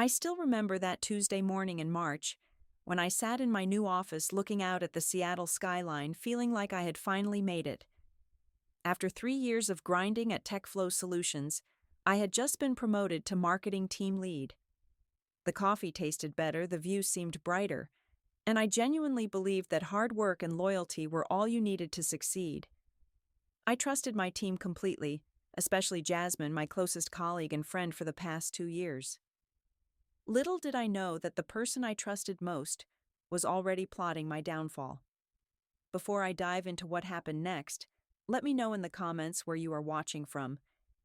I still remember that Tuesday morning in March, when I sat in my new office looking out at the Seattle skyline, feeling like I had finally made it. After 3 years of grinding at TechFlow Solutions, I had just been promoted to marketing team lead. The coffee tasted better, the view seemed brighter, and I genuinely believed that hard work and loyalty were all you needed to succeed. I trusted my team completely, especially Jasmine, my closest colleague and friend for the past 2 years. Little did I know that the person I trusted most was already plotting my downfall. Before I dive into what happened next, let me know in the comments where you are watching from,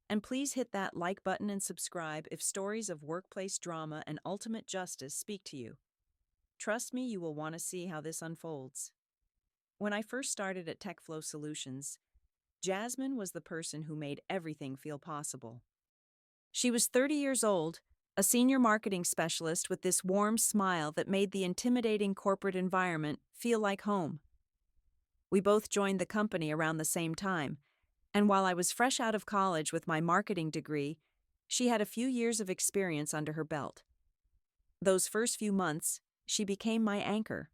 and please hit that like button and subscribe if stories of workplace drama and ultimate justice speak to you. Trust me, you will want to see how this unfolds. When I first started at TechFlow Solutions, Jasmine was the person who made everything feel possible. She was 30 years old, a senior marketing specialist with this warm smile that made the intimidating corporate environment feel like home. We both joined the company around the same time, and while I was fresh out of college with my marketing degree, she had a few years of experience under her belt. Those first few months, she became my anchor.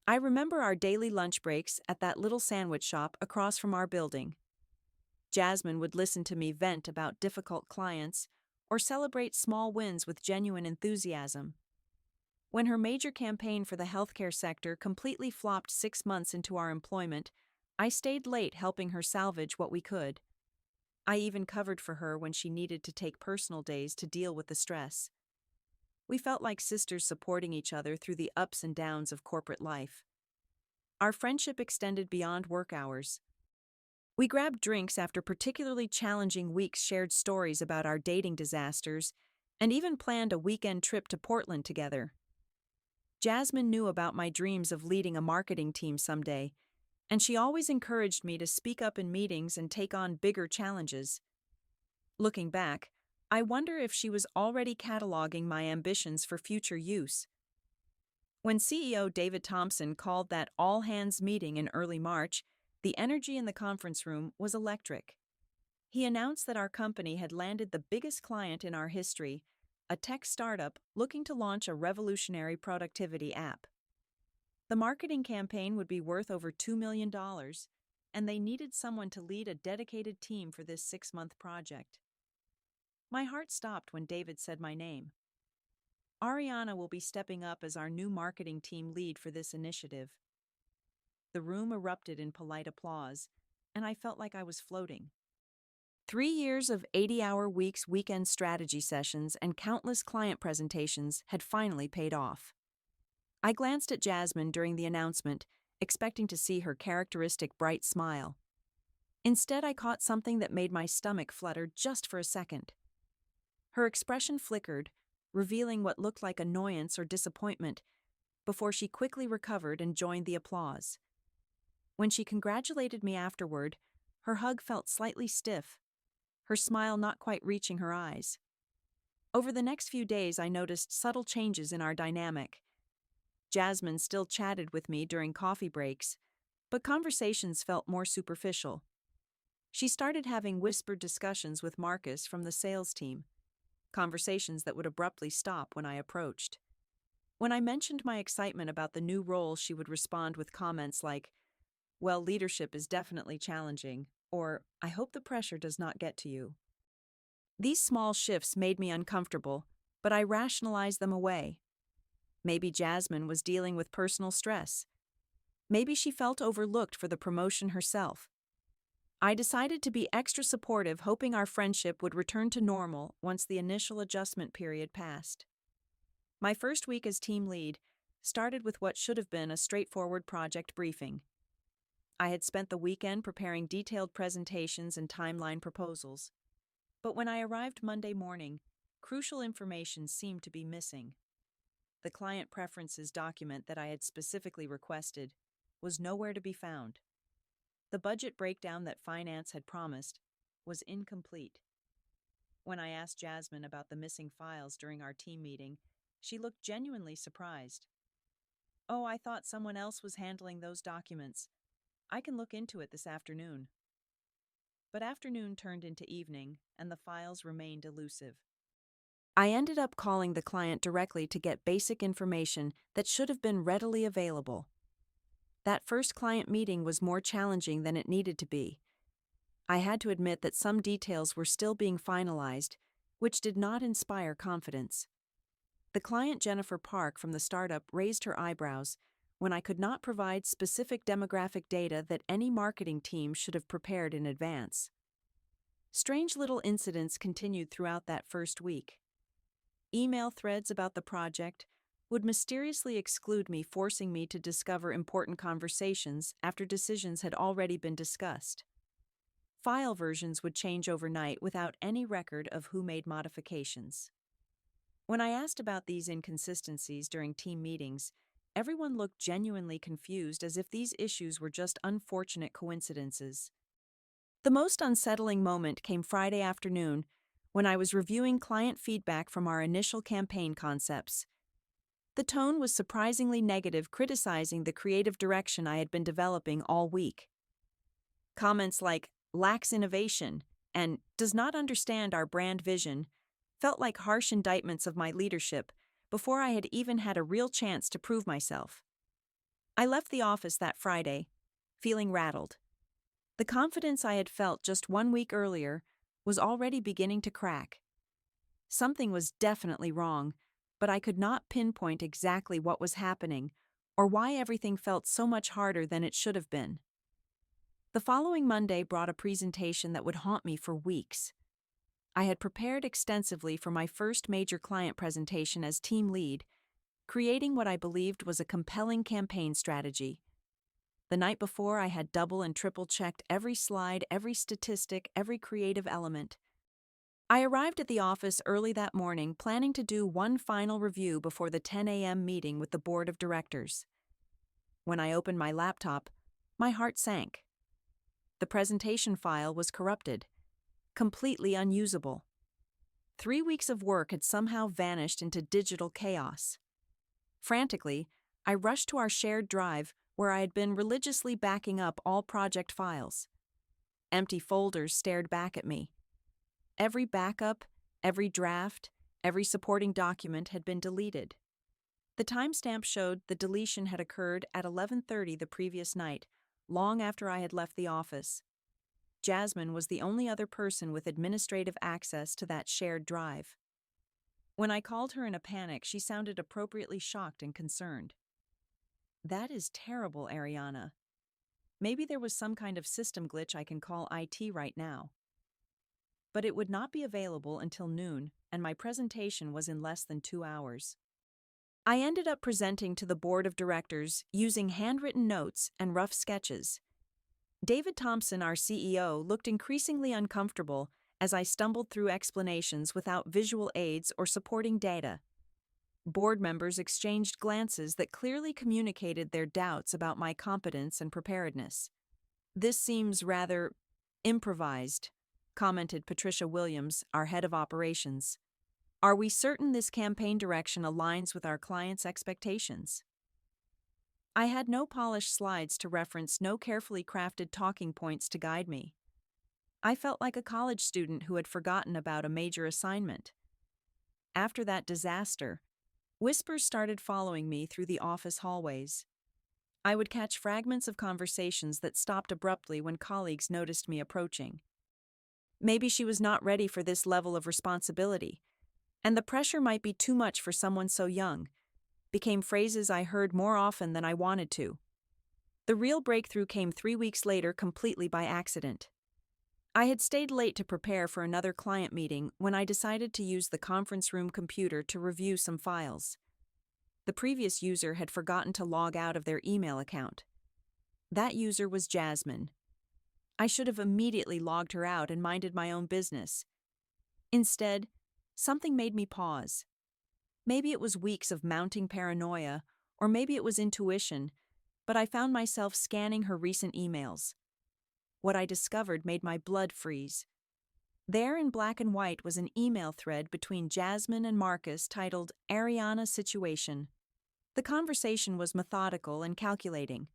I remember our daily lunch breaks at that little sandwich shop across from our building. Jasmine would listen to me vent about difficult clients or celebrate small wins with genuine enthusiasm. When her major campaign for the healthcare sector completely flopped 6 months into our employment, I stayed late helping her salvage what we could. I even covered for her when she needed to take personal days to deal with the stress. We felt like sisters supporting each other through the ups and downs of corporate life. Our friendship extended beyond work hours. We grabbed drinks after particularly challenging weeks, shared stories about our dating disasters, and even planned a weekend trip to Portland together. Jasmine knew about my dreams of leading a marketing team someday, and she always encouraged me to speak up in meetings and take on bigger challenges. Looking back, I wonder if she was already cataloging my ambitions for future use. When CEO David Thompson called that all-hands meeting in early March, the energy in the conference room was electric. He announced that our company had landed the biggest client in our history, a tech startup looking to launch a revolutionary productivity app. The marketing campaign would be worth over $2 million, and they needed someone to lead a dedicated team for this 6-month project. My heart stopped when David said my name. Ariana will be stepping up as our new marketing team lead for this initiative. The room erupted in polite applause, and I felt like I was floating. 3 years of 80-hour weeks, weekend strategy sessions, and countless client presentations had finally paid off. I glanced at Jasmine during the announcement, expecting to see her characteristic bright smile. Instead, I caught something that made my stomach flutter just for a second. Her expression flickered, revealing what looked like annoyance or disappointment, before she quickly recovered and joined the applause. When she congratulated me afterward, her hug felt slightly stiff, her smile not quite reaching her eyes. Over the next few days, I noticed subtle changes in our dynamic. Jasmine still chatted with me during coffee breaks, but conversations felt more superficial. She started having whispered discussions with Marcus from the sales team, conversations that would abruptly stop when I approached. When I mentioned my excitement about the new role, she would respond with comments like, "Well, leadership is definitely challenging," or "I hope the pressure does not get to you." These small shifts made me uncomfortable, but I rationalized them away. Maybe Jasmine was dealing with personal stress. Maybe she felt overlooked for the promotion herself. I decided to be extra supportive, hoping our friendship would return to normal once the initial adjustment period passed. My first week as team lead started with what should have been a straightforward project briefing. I had spent the weekend preparing detailed presentations and timeline proposals. But when I arrived Monday morning, crucial information seemed to be missing. The client preferences document that I had specifically requested was nowhere to be found. The budget breakdown that finance had promised was incomplete. When I asked Jasmine about the missing files during our team meeting, she looked genuinely surprised. "Oh, I thought someone else was handling those documents. I can look into it this afternoon." But afternoon turned into evening, and the files remained elusive. I ended up calling the client directly to get basic information that should have been readily available. That first client meeting was more challenging than it needed to be. I had to admit that some details were still being finalized, which did not inspire confidence. The client, Jennifer Park from the startup, raised her eyebrows when I could not provide specific demographic data that any marketing team should have prepared in advance. Strange little incidents continued throughout that first week. Email threads about the project would mysteriously exclude me, forcing me to discover important conversations after decisions had already been discussed. File versions would change overnight without any record of who made modifications. When I asked about these inconsistencies during team meetings, everyone looked genuinely confused, as if these issues were just unfortunate coincidences. The most unsettling moment came Friday afternoon when I was reviewing client feedback from our initial campaign concepts. The tone was surprisingly negative, criticizing the creative direction I had been developing all week. Comments like lacks innovation and does not understand our brand vision felt like harsh indictments of my leadership before I had even had a real chance to prove myself. I left the office that Friday, feeling rattled. The confidence I had felt just 1 week earlier was already beginning to crack. Something was definitely wrong, but I could not pinpoint exactly what was happening or why everything felt so much harder than it should have been. The following Monday brought a presentation that would haunt me for weeks. I had prepared extensively for my first major client presentation as team lead, creating what I believed was a compelling campaign strategy. The night before, I had double and triple checked every slide, every statistic, every creative element. I arrived at the office early that morning, planning to do one final review before the 10 a.m. meeting with the board of directors. When I opened my laptop, my heart sank. The presentation file was corrupted, completely unusable. 3 weeks of work had somehow vanished into digital chaos. Frantically, I rushed to our shared drive where I had been religiously backing up all project files. Empty folders stared back at me. Every backup, every draft, every supporting document had been deleted. The timestamp showed the deletion had occurred at 11:30 the previous night, long after I had left the office. Jasmine was the only other person with administrative access to that shared drive. When I called her in a panic, she sounded appropriately shocked and concerned. "That is terrible, Ariana. Maybe there was some kind of system glitch. I can call IT right now." But it would not be available until noon, and my presentation was in less than 2 hours. I ended up presenting to the board of directors using handwritten notes and rough sketches. David Thompson, our CEO, looked increasingly uncomfortable as I stumbled through explanations without visual aids or supporting data. Board members exchanged glances that clearly communicated their doubts about my competence and preparedness. "This seems rather improvised," commented Patricia Williams, our head of operations. "Are we certain this campaign direction aligns with our clients' expectations?" I had no polished slides to reference, no carefully crafted talking points to guide me. I felt like a college student who had forgotten about a major assignment. After that disaster, whispers started following me through the office hallways. I would catch fragments of conversations that stopped abruptly when colleagues noticed me approaching. Maybe she was not ready for this level of responsibility, and the pressure might be too much for someone so young, became phrases I heard more often than I wanted to. The real breakthrough came 3 weeks later, completely by accident. I had stayed late to prepare for another client meeting when I decided to use the conference room computer to review some files. The previous user had forgotten to log out of their email account. That user was Jasmine. I should have immediately logged her out and minded my own business. Instead, something made me pause. Maybe it was weeks of mounting paranoia, or maybe it was intuition, but I found myself scanning her recent emails. What I discovered made my blood freeze. There in black and white was an email thread between Jasmine and Marcus titled Ariana Situation. The conversation was methodical and calculating.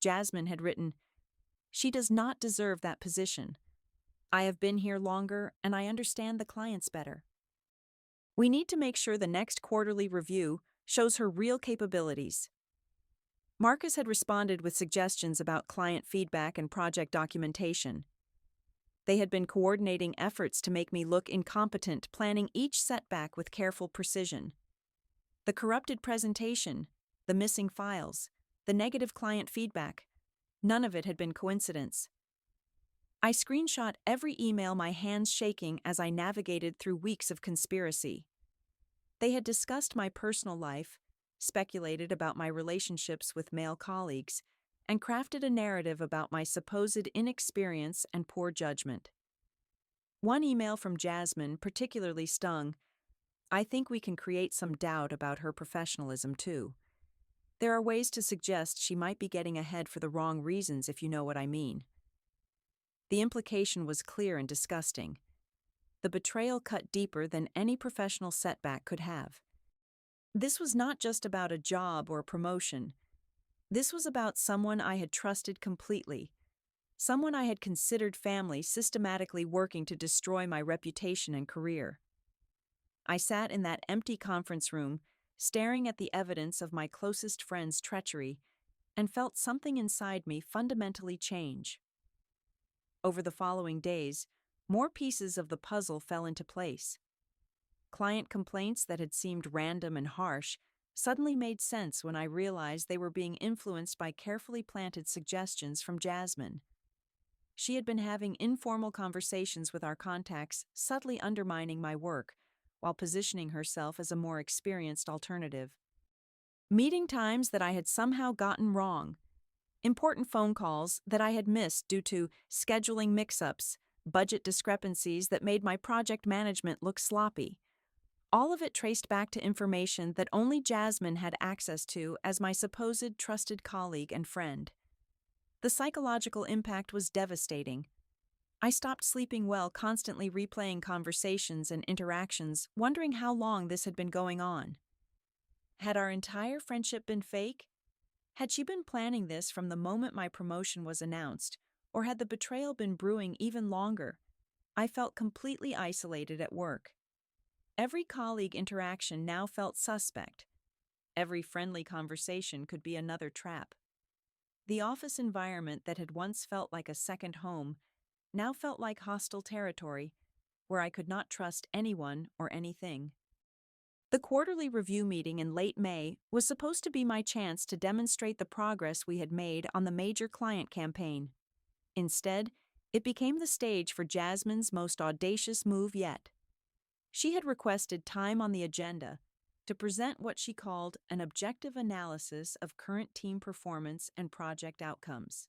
Jasmine had written, "She does not deserve that position. I have been here longer and I understand the clients better." We need to make sure the next quarterly review shows her real capabilities. Marcus had responded with suggestions about client feedback and project documentation. They had been coordinating efforts to make me look incompetent, planning each setback with careful precision. The corrupted presentation, the missing files, the negative client feedback, none of it had been coincidence. I screenshot every email, my hands shaking as I navigated through weeks of conspiracy. They had discussed my personal life, speculated about my relationships with male colleagues, and crafted a narrative about my supposed inexperience and poor judgment. One email from Jasmine particularly stung. I think we can create some doubt about her professionalism too. There are ways to suggest she might be getting ahead for the wrong reasons, if you know what I mean. The implication was clear and disgusting. The betrayal cut deeper than any professional setback could have. This was not just about a job or a promotion. This was about someone I had trusted completely, someone I had considered family, systematically working to destroy my reputation and career. I sat in that empty conference room, staring at the evidence of my closest friend's treachery, and felt something inside me fundamentally change. Over the following days, more pieces of the puzzle fell into place. Client complaints that had seemed random and harsh suddenly made sense when I realized they were being influenced by carefully planted suggestions from Jasmine. She had been having informal conversations with our contacts, subtly undermining my work, while positioning herself as a more experienced alternative. Meeting times that I had somehow gotten wrong, important phone calls that I had missed due to scheduling mix-ups, budget discrepancies that made my project management look sloppy. All of it traced back to information that only Jasmine had access to as my supposed trusted colleague and friend. The psychological impact was devastating. I stopped sleeping well, constantly replaying conversations and interactions, wondering how long this had been going on. Had our entire friendship been fake? Had she been planning this from the moment my promotion was announced, or had the betrayal been brewing even longer? I felt completely isolated at work. Every colleague interaction now felt suspect. Every friendly conversation could be another trap. The office environment that had once felt like a second home now felt like hostile territory, where I could not trust anyone or anything. The quarterly review meeting in late May was supposed to be my chance to demonstrate the progress we had made on the major client campaign. Instead, it became the stage for Jasmine's most audacious move yet. She had requested time on the agenda to present what she called an objective analysis of current team performance and project outcomes.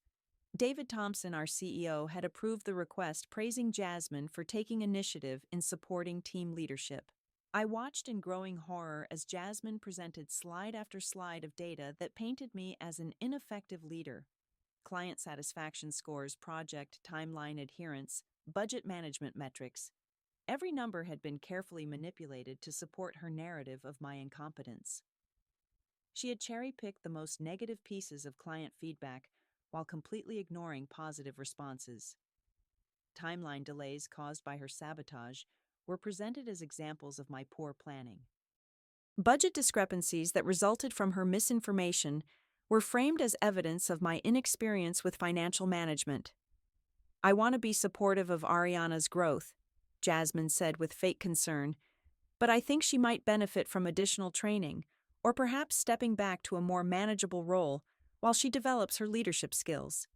David Thompson, our CEO, had approved the request, praising Jasmine for taking initiative in supporting team leadership. I watched in growing horror as Jasmine presented slide after slide of data that painted me as an ineffective leader. Client satisfaction scores, project timeline adherence, budget management metrics. Every number had been carefully manipulated to support her narrative of my incompetence. She had cherry-picked the most negative pieces of client feedback while completely ignoring positive responses. Timeline delays caused by her sabotage were presented as examples of my poor planning. Budget discrepancies that resulted from her misinformation were framed as evidence of my inexperience with financial management. I want to be supportive of Ariana's growth, Jasmine said with fake concern, but I think she might benefit from additional training, or perhaps stepping back to a more manageable role while she develops her leadership skills.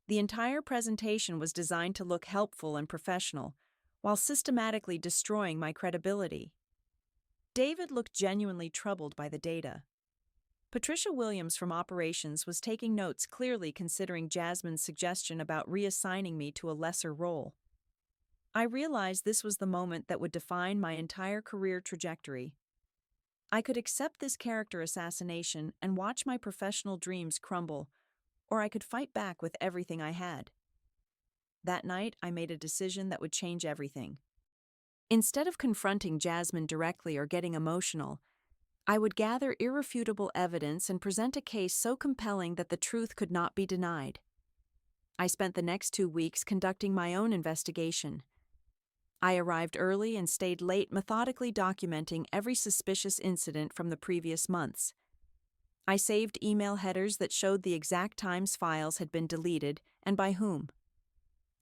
The entire presentation was designed to look helpful and professional, while systematically destroying my credibility. David looked genuinely troubled by the data. Patricia Williams from Operations was taking notes, clearly considering Jasmine's suggestion about reassigning me to a lesser role. I realized this was the moment that would define my entire career trajectory. I could accept this character assassination and watch my professional dreams crumble, or I could fight back with everything I had. That night, I made a decision that would change everything. Instead of confronting Jasmine directly or getting emotional, I would gather irrefutable evidence and present a case so compelling that the truth could not be denied. I spent the next 2 weeks conducting my own investigation. I arrived early and stayed late, methodically documenting every suspicious incident from the previous months. I saved email headers that showed the exact times files had been deleted and by whom.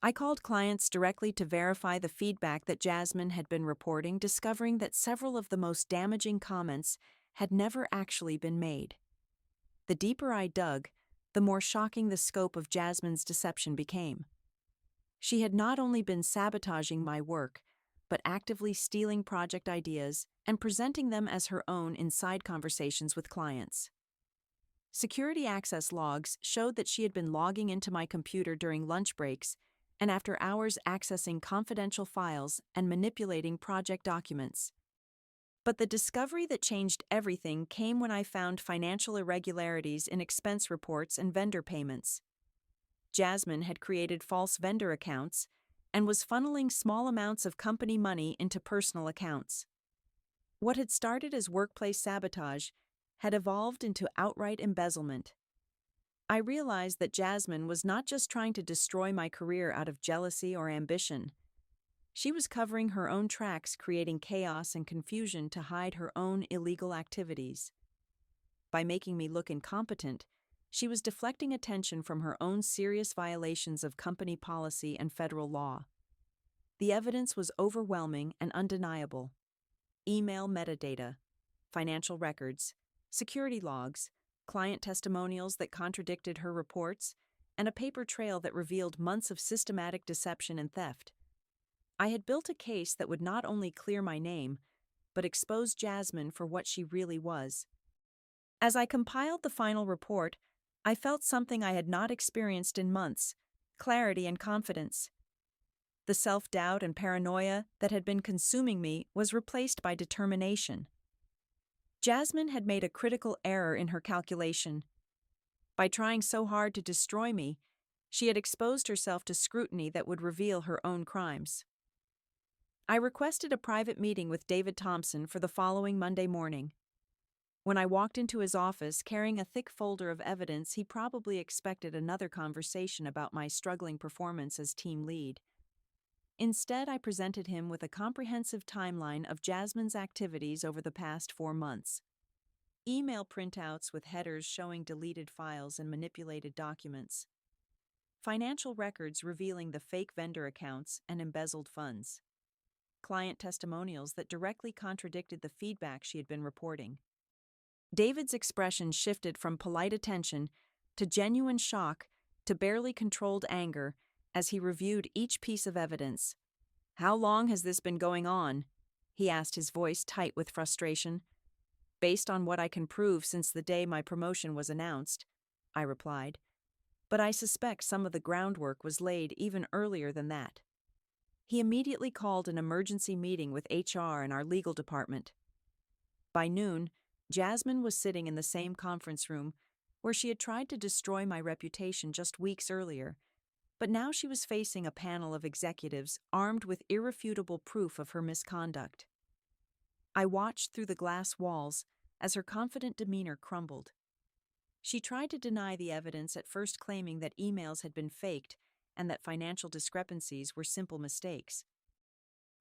I called clients directly to verify the feedback that Jasmine had been reporting, discovering that several of the most damaging comments had never actually been made. The deeper I dug, the more shocking the scope of Jasmine's deception became. She had not only been sabotaging my work, but actively stealing project ideas and presenting them as her own in side conversations with clients. Security access logs showed that she had been logging into my computer during lunch breaks and after hours accessing confidential files and manipulating project documents. But the discovery that changed everything came when I found financial irregularities in expense reports and vendor payments. Jasmine had created false vendor accounts and was funneling small amounts of company money into personal accounts. What had started as workplace sabotage had evolved into outright embezzlement. I realized that Jasmine was not just trying to destroy my career out of jealousy or ambition. She was covering her own tracks, creating chaos and confusion to hide her own illegal activities. By making me look incompetent, she was deflecting attention from her own serious violations of company policy and federal law. The evidence was overwhelming and undeniable. Email metadata, financial records, security logs, client testimonials that contradicted her reports, and a paper trail that revealed months of systematic deception and theft. I had built a case that would not only clear my name, but expose Jasmine for what she really was. As I compiled the final report, I felt something I had not experienced in months: clarity and confidence. The self-doubt and paranoia that had been consuming me was replaced by determination. Jasmine had made a critical error in her calculation. By trying so hard to destroy me, she had exposed herself to scrutiny that would reveal her own crimes. I requested a private meeting with David Thompson for the following Monday morning. When I walked into his office carrying a thick folder of evidence, he probably expected another conversation about my struggling performance as team lead. Instead, I presented him with a comprehensive timeline of Jasmine's activities over the past 4 months. Email printouts with headers showing deleted files and manipulated documents. Financial records revealing the fake vendor accounts and embezzled funds. Client testimonials that directly contradicted the feedback she had been reporting. David's expression shifted from polite attention to genuine shock to barely controlled anger as he reviewed each piece of evidence. "How long has this been going on?" he asked, his voice tight with frustration. "Based on what I can prove since the day my promotion was announced," I replied. "But I suspect some of the groundwork was laid even earlier than that." He immediately called an emergency meeting with HR and our legal department. By noon, Jasmine was sitting in the same conference room where she had tried to destroy my reputation just weeks earlier, but now she was facing a panel of executives armed with irrefutable proof of her misconduct. I watched through the glass walls as her confident demeanor crumbled. She tried to deny the evidence, at first claiming that emails had been faked and that financial discrepancies were simple mistakes.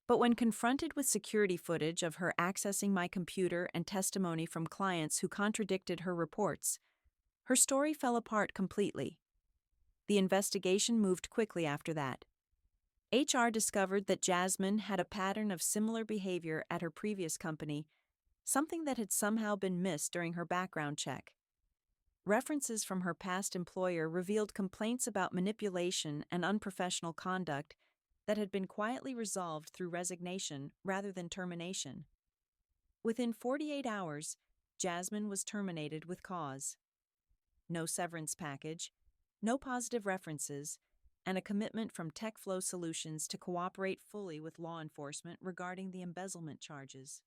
But when confronted with security footage of her accessing my computer and testimony from clients who contradicted her reports, her story fell apart completely. The investigation moved quickly after that. HR discovered that Jasmine had a pattern of similar behavior at her previous company, something that had somehow been missed during her background check. References from her past employer revealed complaints about manipulation and unprofessional conduct that had been quietly resolved through resignation rather than termination. Within 48 hours, Jasmine was terminated with cause. No severance package, no positive references, and a commitment from TechFlow Solutions to cooperate fully with law enforcement regarding the embezzlement charges.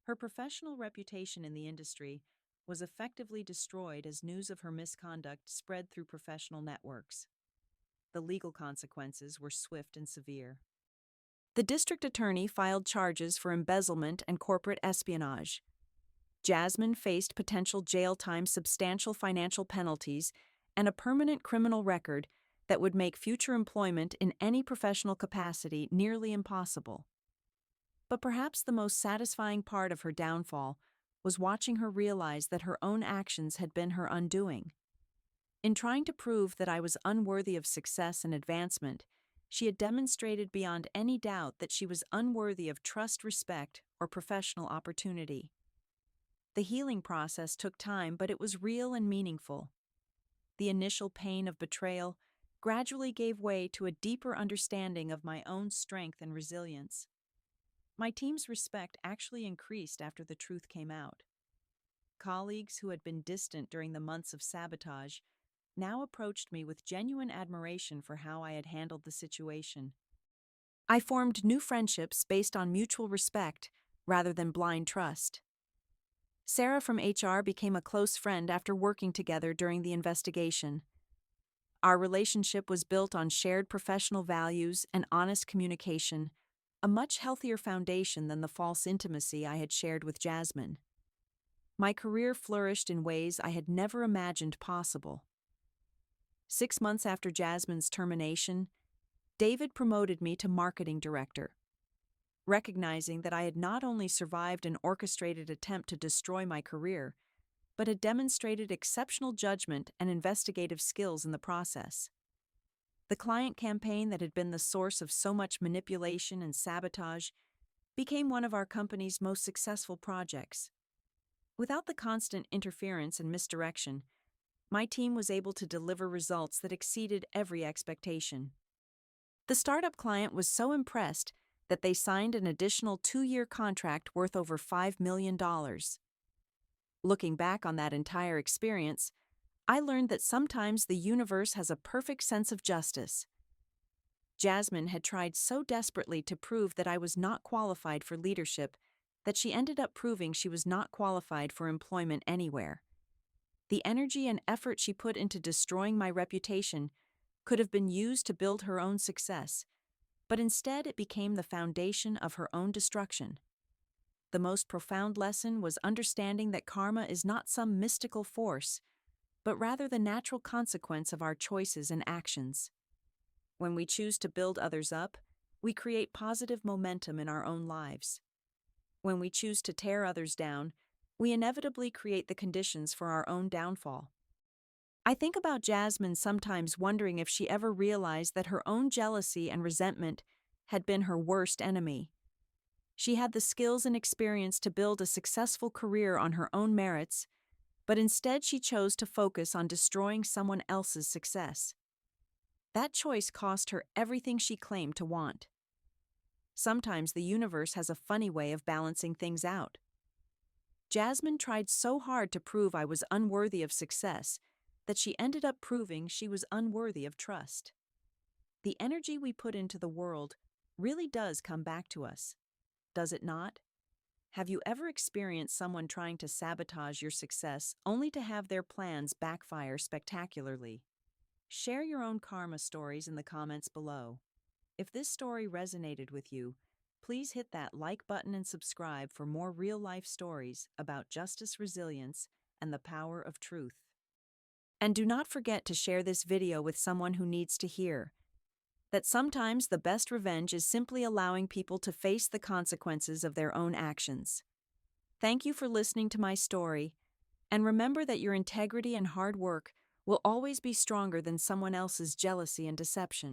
Her professional reputation in the industry was effectively destroyed as news of her misconduct spread through professional networks. The legal consequences were swift and severe. The district attorney filed charges for embezzlement and corporate espionage. Jasmine faced potential jail time, substantial financial penalties, and a permanent criminal record that would make future employment in any professional capacity nearly impossible. But perhaps the most satisfying part of her downfall was watching her realize that her own actions had been her undoing. In trying to prove that I was unworthy of success and advancement, she had demonstrated beyond any doubt that she was unworthy of trust, respect, or professional opportunity. The healing process took time, but it was real and meaningful. The initial pain of betrayal gradually gave way to a deeper understanding of my own strength and resilience. My team's respect actually increased after the truth came out. Colleagues who had been distant during the months of sabotage now approached me with genuine admiration for how I had handled the situation. I formed new friendships based on mutual respect rather than blind trust. Sarah from HR became a close friend after working together during the investigation. Our relationship was built on shared professional values and honest communication, a much healthier foundation than the false intimacy I had shared with Jasmine. My career flourished in ways I had never imagined possible. 6 months after Jasmine's termination, David promoted me to marketing director. Recognizing that I had not only survived an orchestrated attempt to destroy my career, but had demonstrated exceptional judgment and investigative skills in the process. The client campaign that had been the source of so much manipulation and sabotage became one of our company's most successful projects. Without the constant interference and misdirection, my team was able to deliver results that exceeded every expectation. The startup client was so impressed that they signed an additional 2-year contract worth over $5 million. Looking back on that entire experience, I learned that sometimes the universe has a perfect sense of justice. Jasmine had tried so desperately to prove that I was not qualified for leadership that she ended up proving she was not qualified for employment anywhere. The energy and effort she put into destroying my reputation could have been used to build her own success, but instead it became the foundation of her own destruction. The most profound lesson was understanding that karma is not some mystical force, but rather the natural consequence of our choices and actions. When we choose to build others up, we create positive momentum in our own lives. When we choose to tear others down, we inevitably create the conditions for our own downfall. I think about Jasmine sometimes wondering if she ever realized that her own jealousy and resentment had been her worst enemy. She had the skills and experience to build a successful career on her own merits, but instead she chose to focus on destroying someone else's success. That choice cost her everything she claimed to want. Sometimes the universe has a funny way of balancing things out. Jasmine tried so hard to prove I was unworthy of success that she ended up proving she was unworthy of trust. The energy we put into the world really does come back to us, does it not? Have you ever experienced someone trying to sabotage your success only to have their plans backfire spectacularly? Share your own karma stories in the comments below. If this story resonated with you, please hit that like button and subscribe for more real-life stories about justice, resilience, and the power of truth. And do not forget to share this video with someone who needs to hear that sometimes the best revenge is simply allowing people to face the consequences of their own actions. Thank you for listening to my story, and remember that your integrity and hard work will always be stronger than someone else's jealousy and deception.